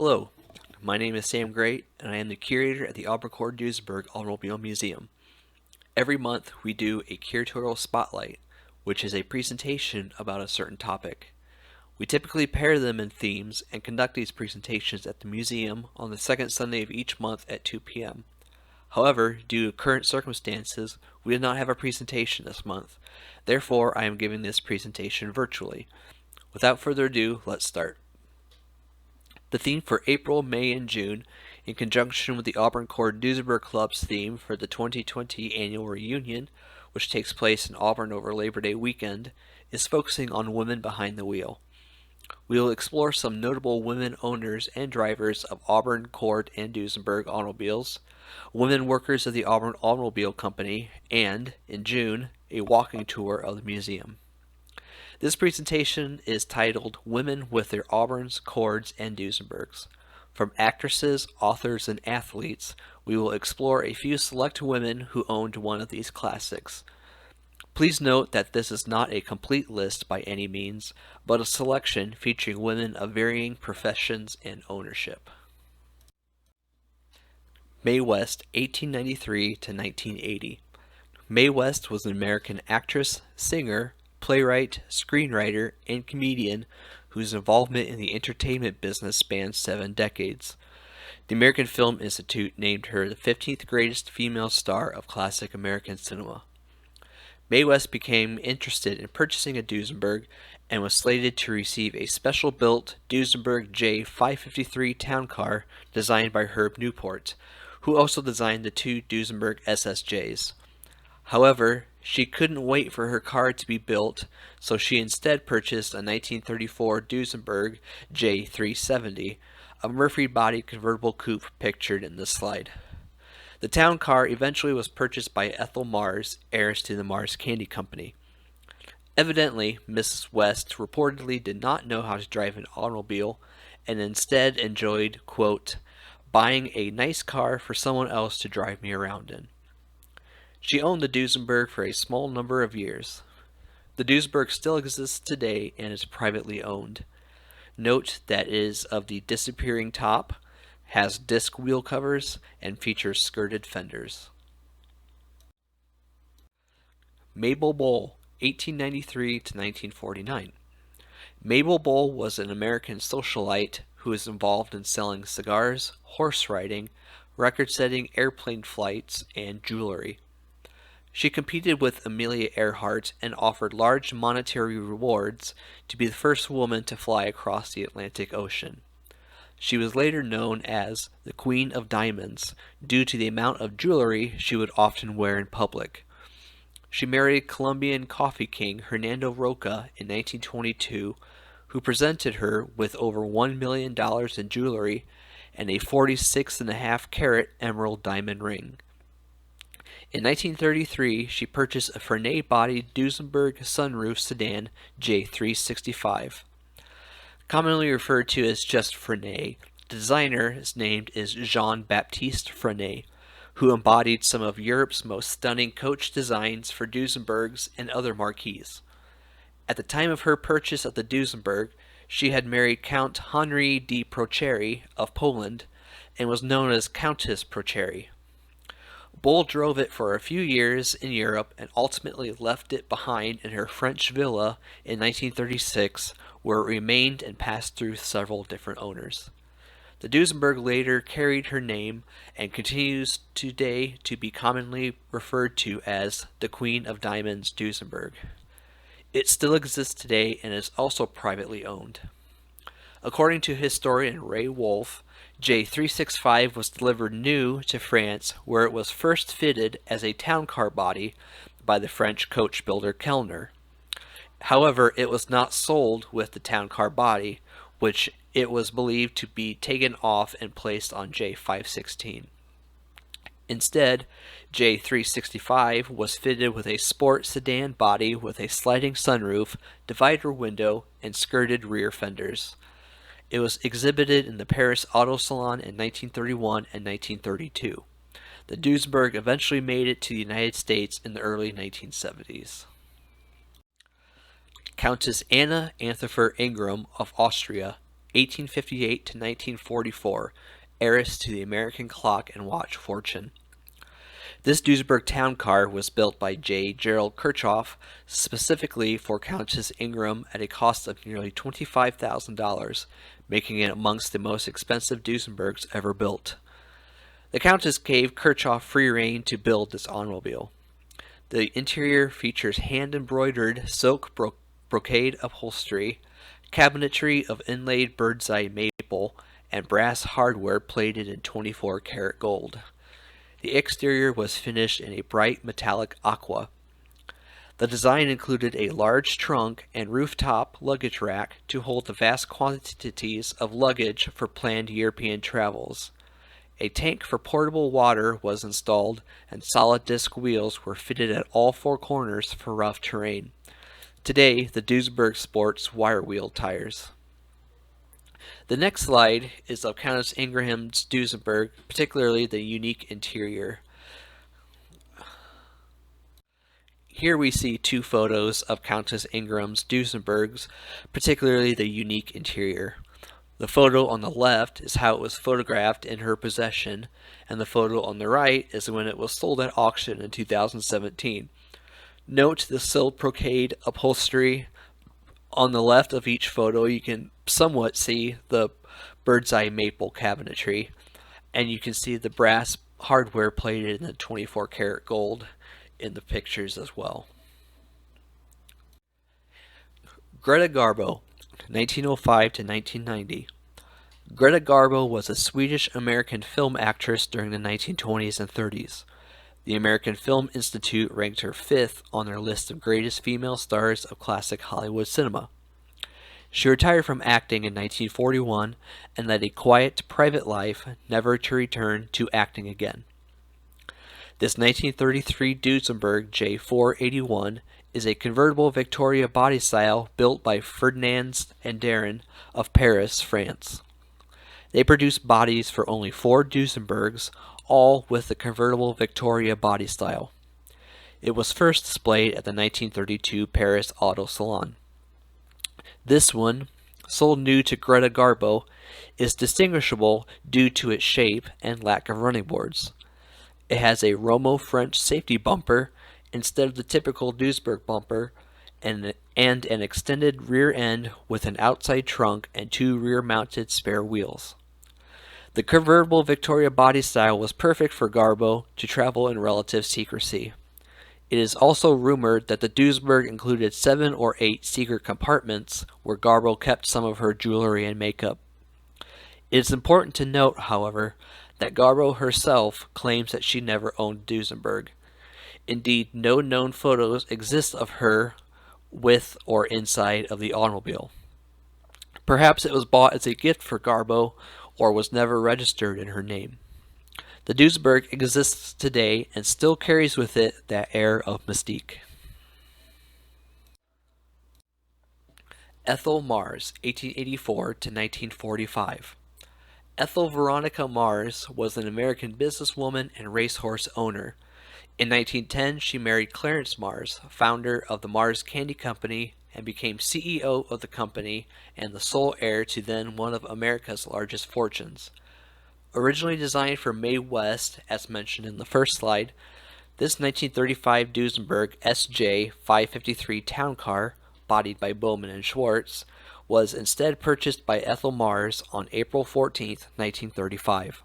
Hello, my name is Sam Grate, and I am the curator at the Duesenberg Automobile Museum. Every month we do a curatorial spotlight, which is a presentation about a certain topic. We typically pair them in themes and conduct these presentations at the museum on the second Sunday of each month at 2 p.m. However, due to current circumstances, we did not have a presentation this month. Therefore, I am giving this presentation virtually. Without further ado, let's start. The theme for April, May, and June, in conjunction with the Auburn Cord Duesenberg Club's theme for the 2020 annual reunion, which takes place in Auburn over Labor Day weekend, is focusing on women behind the wheel. We will explore some notable women owners and drivers of Auburn, Cord, and Duesenberg automobiles, women workers of the Auburn Automobile Company, and, in June, a walking tour of the museum. This presentation is titled Women with Their Auburns, Cords, and Duesenbergs. From actresses, authors, and athletes, we will explore a few select women who owned one of these classics. Please note that this is not a complete list by any means, but a selection featuring women of varying professions and ownership. Mae West, 1893 to 1980. Mae West was an American actress, singer, playwright, screenwriter, and comedian whose involvement in the entertainment business spans 7 decades. The American Film Institute named her the 15th greatest female star of classic American cinema. Mae West became interested in purchasing a Duesenberg and was slated to receive a special-built Duesenberg J553 town car designed by Herb Newport, who also designed the 2 Duesenberg SSJs. However, she couldn't wait for her car to be built, so she instead purchased a 1934 Duesenberg J370, a Murphy-body convertible coupe pictured in this slide. The town car eventually was purchased by Ethel Mars, heiress to the Mars Candy Company. Evidently, Mrs. West reportedly did not know how to drive an automobile and instead enjoyed, quote, buying a nice car for someone else to drive me around in. She owned the Duesenberg for a small number of years. The Duesenberg still exists today and is privately owned. Note that it is of the disappearing top, has disc wheel covers, and features skirted fenders. Mabel Bowl, 1893 to 1949. Mabel Bowl was an American socialite who was involved in selling cigars, horse riding, record-setting airplane flights, and jewelry. She competed with Amelia Earhart and offered large monetary rewards to be the first woman to fly across the Atlantic Ocean. She was later known as the Queen of Diamonds due to the amount of jewelry she would often wear in public. She married Colombian coffee king Hernando Roca in 1922, who presented her with over $1 million in jewelry and a 46.5-carat emerald diamond ring. In 1933, she purchased a Fernet-bodied Duesenberg sunroof sedan J365. Commonly referred to as just Frenet, the designer's name is Jean-Baptiste Frenet, who embodied some of Europe's most stunning coach designs for Duesenbergs and other marques. At the time of her purchase of the Duesenberg, she had married Count Henri de Procheri of Poland and was known as Countess Procheri. Bowl drove it for a few years in Europe and ultimately left it behind in her French villa in 1936, where it remained and passed through several different owners. The Duesenberg later carried her name and continues today to be commonly referred to as the Queen of Diamonds Duesenberg. It still exists today and is also privately owned. According to historian Ray Wolfe, J365 was delivered new to France, where it was first fitted as a town car body by the French coach builder Kellner. However, it was not sold with the town car body, which it was believed to be taken off and placed on J516. Instead, J365 was fitted with a sport sedan body with a sliding sunroof, divider window, and skirted rear fenders. It was exhibited in the Paris Auto Salon in 1931 and 1932. The Duesenberg eventually made it to the United States in the early 1970s. Countess Anna Anthofer Ingram of Austria, 1858 to 1944, heiress to the American clock and watch fortune. This Duesenberg town car was built by J. Gerald Kirchhoff specifically for Countess Ingram at a cost of nearly $25,000, making it amongst the most expensive Duesenbergs ever built. The Countess gave Kirchhoff free rein to build this automobile. The interior features hand-embroidered silk brocade upholstery, cabinetry of inlaid bird's-eye maple, and brass hardware plated in 24-karat gold. The exterior was finished in a bright metallic aqua. The design included a large trunk and rooftop luggage rack to hold the vast quantities of luggage for planned European travels. A tank for portable water was installed, and solid disc wheels were fitted at all four corners for rough terrain. Today, the Duesenberg sports wire-wheel tires. The next slide is of Countess Ingram's Duesenberg, particularly the unique interior. Here we see two photos of Countess Ingram's Duesenbergs, particularly the unique interior. The photo on the left is how it was photographed in her possession, and the photo on the right is when it was sold at auction in 2017. Note the silk brocade upholstery. On the left of each photo, you can somewhat see the bird's eye maple cabinetry, and you can see the brass hardware plated in the 24-karat gold in the pictures as well. Greta Garbo, 1905 to 1990. Greta Garbo was a Swedish-American film actress during the 1920s and 30s. The American Film Institute ranked her 5th on their list of greatest female stars of classic Hollywood cinema. She retired from acting in 1941 and led a quiet, private life, never to return to acting again. This 1933 Duesenberg J481 is a convertible Victoria body style built by Ferdinand and Darren of Paris, France. They produced bodies for only 4 Duesenbergs, all with the convertible Victoria body style. It was first displayed at the 1932 Paris Auto Salon. This one, sold new to Greta Garbo, is distinguishable due to its shape and lack of running boards. It has a Romo French safety bumper instead of the typical Duesenberg bumper, and an extended rear end with an outside trunk and 2 rear-mounted spare wheels. The convertible Victoria body style was perfect for Garbo to travel in relative secrecy. It is also rumored that the Duesenberg included 7 or 8 secret compartments where Garbo kept some of her jewelry and makeup. It is important to note, however, that Garbo herself claims that she never owned Duesenberg. Indeed, no known photos exist of her with or inside of the automobile. Perhaps it was bought as a gift for Garbo or was never registered in her name. The Duesenberg exists today and still carries with it that air of mystique. Ethel Mars, 1884 to 1945. Ethel Veronica Mars was an American businesswoman and racehorse owner. In 1910, she married Clarence Mars, founder of the Mars Candy Company, and became CEO of the company and the sole heir to then one of America's largest fortunes. Originally designed for Mae West, as mentioned in the first slide, this 1935 Duesenberg SJ 553 town car, bodied by Bowman and Schwartz, was instead purchased by Ethel Mars on April 14, 1935.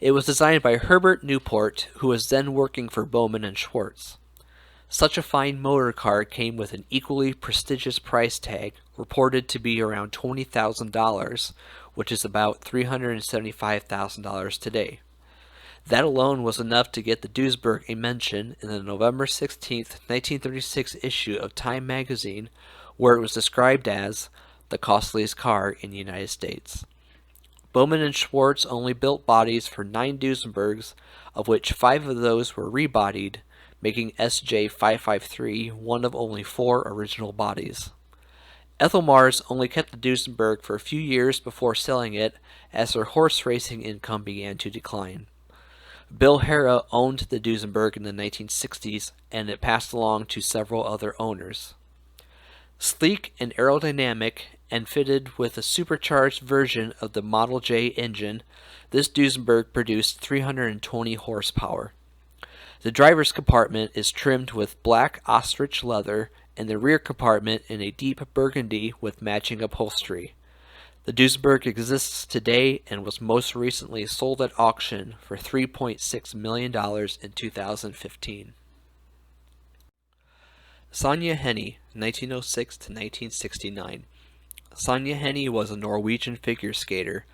It was designed by Herbert Newport, who was then working for Bowman and Schwartz. Such a fine motor car came with an equally prestigious price tag, reported to be around $20,000, which is about $375,000 today. That alone was enough to get the Duesenberg a mention in the November 16, 1936 issue of Time magazine, where it was described as the costliest car in the United States. Bowman and Schwartz only built bodies for 9 Duesenbergs, of which 5 of those were rebodied, making SJ 553 one of only 4 original bodies. Ethel Mars only kept the Duesenberg for a few years before selling it as her horse racing income began to decline. Bill Harrah owned the Duesenberg in the 1960s, and it passed along to several other owners. Sleek and aerodynamic, and fitted with a supercharged version of the Model J engine, this Duesenberg produced 320 horsepower. The driver's compartment is trimmed with black ostrich leather and the rear compartment in a deep burgundy with matching upholstery. The Duesenberg exists today and was most recently sold at auction for $3.6 million in 2015. Sonya Hein, 1906 to 1969. Sonya Hein was a Norwegian figure skater.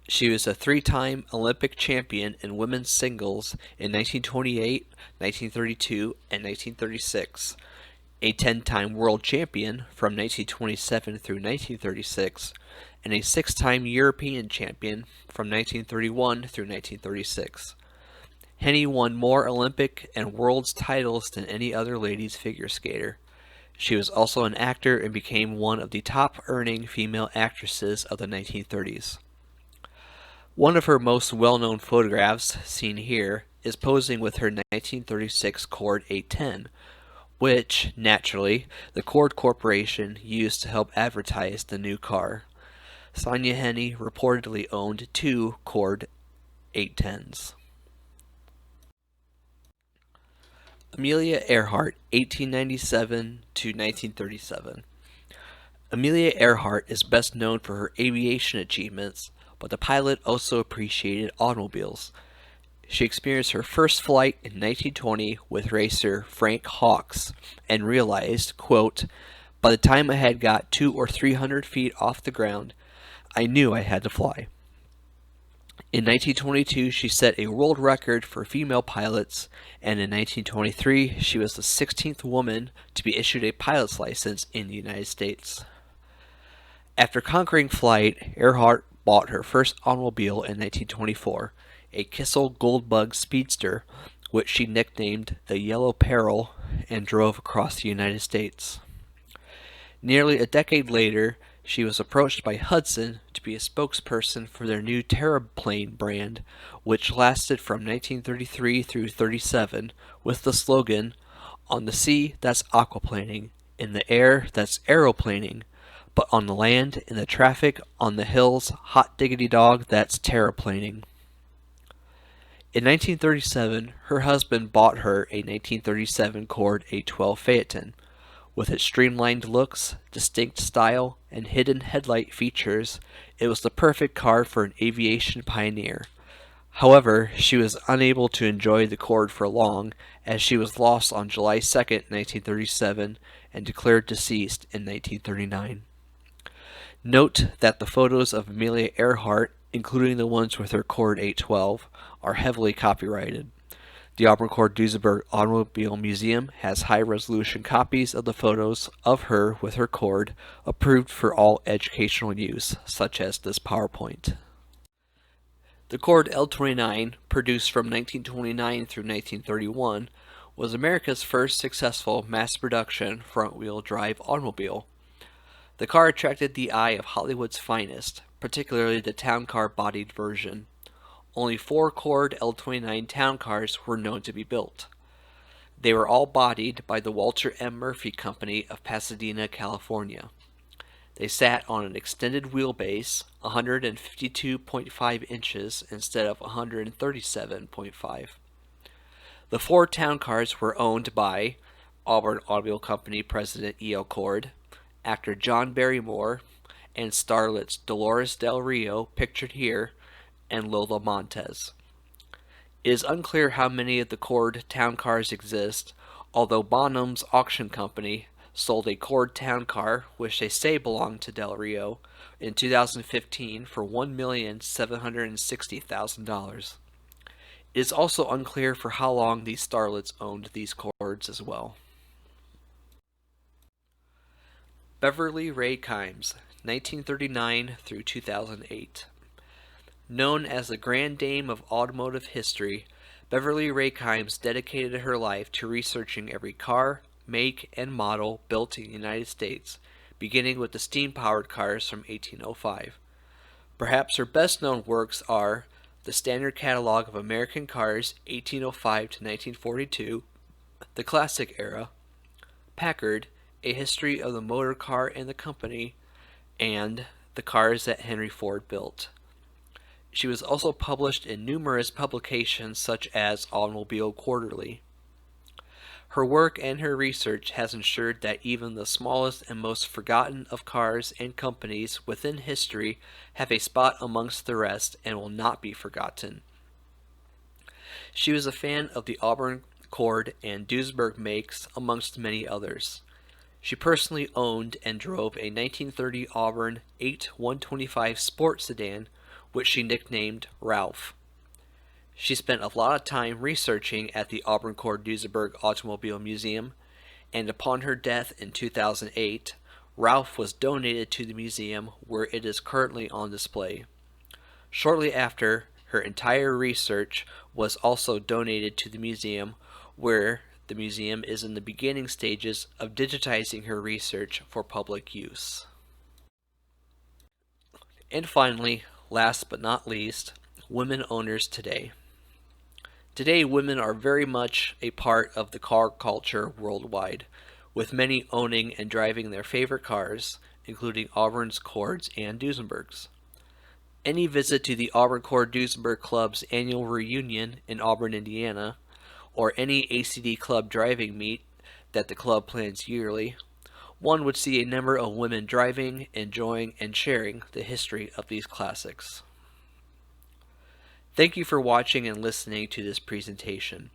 She was a three-time Olympic champion in women's singles in 1928, 1932, and 1936, a 10-time world champion from 1927 through 1936, and a 6-time European champion from 1931 through 1936. Hein won more Olympic and world's titles than any other ladies figure skater. She was also an actor and became one of the top-earning female actresses of the 1930s. One of her most well-known photographs, seen here, is posing with her 1936 Cord 810, which, naturally, the Cord Corporation used to help advertise the new car. Sonya Hein reportedly owned 2 Cord 810s. Amelia Earhart, 1897 to 1937. Amelia Earhart is best known for her aviation achievements, but the pilot also appreciated automobiles. She experienced her first flight in 1920 with racer Frank Hawks and realized, quote, "By the time I had got 200 or 300 feet off the ground, I knew I had to fly." In 1922, she set a world record for female pilots, and in 1923, she was the 16th woman to be issued a pilot's license in the United States. After conquering flight, Earhart bought her first automobile in 1924, a Kissel Goldbug Speedster, which she nicknamed the Yellow Peril, and drove across the United States. Nearly a decade later, she was approached by Hudson to be a spokesperson for their new Terraplane brand, which lasted from 1933 through 37 with the slogan, "On the sea, that's aquaplaning. In the air, that's aeroplaning. But on the land, in the traffic, on the hills, hot diggity dog, that's terraplaning." In 1937, her husband bought her a 1937 Cord 812 Phaeton. With its streamlined looks, distinct style, and hidden headlight features, it was the perfect car for an aviation pioneer. However, she was unable to enjoy the Cord for long, as she was lost on July 2, 1937, and declared deceased in 1939. Note that the photos of Amelia Earhart, including the ones with her Cord 812, are heavily copyrighted. The Auburn Cord Duesenberg Automobile Museum has high-resolution copies of the photos of her with her Cord, approved for all educational use, such as this PowerPoint. The Cord L29, produced from 1929 through 1931, was America's first successful mass-production front-wheel drive automobile. The car attracted the eye of Hollywood's finest, particularly the town car-bodied version. Only 4 Cord L29 town cars were known to be built. They were all bodied by the Walter M. Murphy Company of Pasadena, California. They sat on an extended wheelbase, 152.5 inches instead of 137.5. The 4 town cars were owned by Auburn Automobile Company President E.L. Cord, actor John Barrymore, and starlets Dolores Del Rio, pictured here, and Lola Montez. It is unclear how many of the Cord town cars exist, although Bonham's Auction Company sold a Cord town car, which they say belonged to Del Rio, in 2015 for $1,760,000. It is also unclear for how long these starlets owned these Cords as well. Beverly Ray Hicks, 1939 through 2008. Known as the Grand Dame of automotive history, Beverly Ray Hicks dedicated her life to researching every car, make, and model built in the United States, beginning with the steam-powered cars from 1805. Perhaps her best-known works are the Standard Catalog of American Cars, 1805 to 1942, the Classic Era, Packard, A History of the Motor Car and the Company, and the cars that Henry Ford built. She was also published in numerous publications such as Automobile Quarterly. Her work and her research has ensured that even the smallest and most forgotten of cars and companies within history have a spot amongst the rest and will not be forgotten. She was a fan of the Auburn Cord and Duesenberg makes, amongst many others. She personally owned and drove a 1930 Auburn 8-125 sport sedan, which she nicknamed Ralph. She spent a lot of time researching at the Auburn Cord Duesenberg Automobile Museum, and upon her death in 2008, Ralph was donated to the museum where it is currently on display. Shortly after, her entire research was also donated to the museum, where the museum is in the beginning stages of digitizing her research for public use. And finally, last but not least, women owners today. Today, women are very much a part of the car culture worldwide, with many owning and driving their favorite cars, including Auburn's Cords and Duesenbergs. Any visit to the Auburn Cord Duesenberg Club's annual reunion in Auburn, Indiana, or any ACD Club driving meet that the club plans yearly, one would see a number of women driving, enjoying, and sharing the history of these classics. Thank you for watching and listening to this presentation.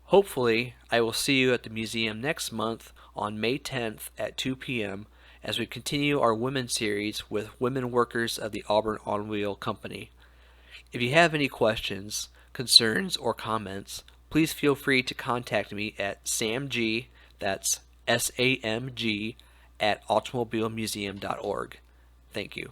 Hopefully, I will see you at the museum next month on May 10th at 2 p.m. as we continue our Women series with women workers of the Auburn Automobile Company. If you have any questions, concerns, or comments, please feel free to contact me at samg, that's SAMG, at automobilemuseum.org. Thank you.